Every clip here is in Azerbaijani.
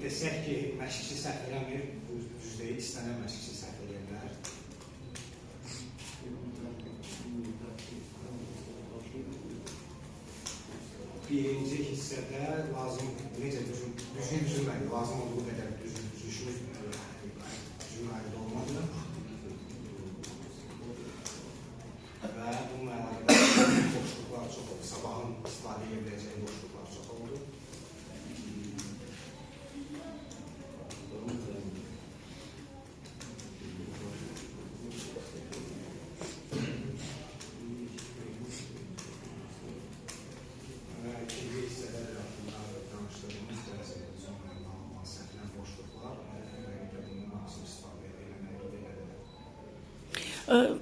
desək ki, məşqçi səhv eləmir, bu düz deyil, istənilən məşqçi səhv eləyirlər. Birinci hissədə lazım, necə düzülmədi, lazım olduğu qədər düzülməli olmadı. Və bununla əlaqədar boşluqlar çox oldu, sabahın istifadə edə biləcəyi boşluqlar çox oldu.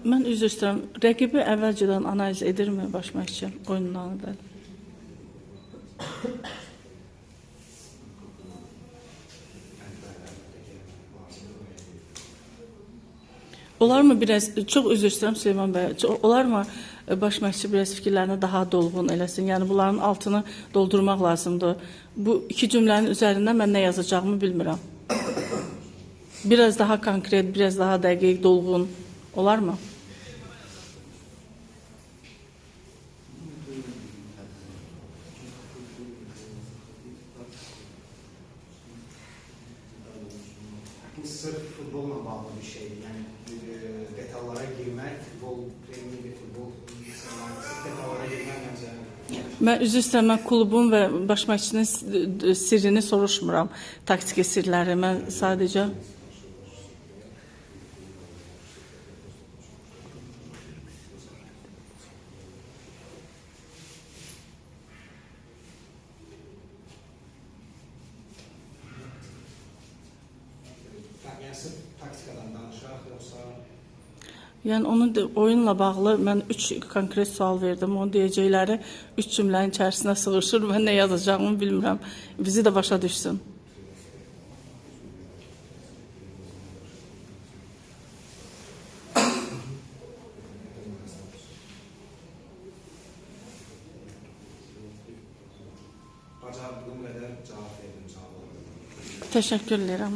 Mən üzr istəyirəm, rəqibi əvvəlcədən analiz edirmi baş məşqçi oyundan əvvəl? Olarmı biraz, çox üzr istəyirəm Süleyman bəy, olarmı baş məşqçi biraz fikirlərini daha dolğun eləsin? Yəni bunların altını doldurmaq lazımdır. Bu iki cümlənin üzərində mən nə yazacağımı bilmirəm. Biraz daha konkret, biraz daha dəqiq, dolğun. Olar mı? Sırf futbolla bağlı bir şey. Yəni detallara girmək, futbol detallara girmək məncə. Mən üzr istəyirəm, mən klubun və baş məşqçinin sirrini soruşmuram, taktiki sirləri. Mən sadəcə Taktikadan danışaq, yoxsa... Yəni onun oyunla bağlı mən 3 konkret sual verdim. Onun deyəcəkləri 3 cümlənin içərisinə sığışır. Mən nə yazacağımı bilmirəm. Bizi də başa düşsün. Bacardığım qədər cavab verdim. Təşəkkür edirəm.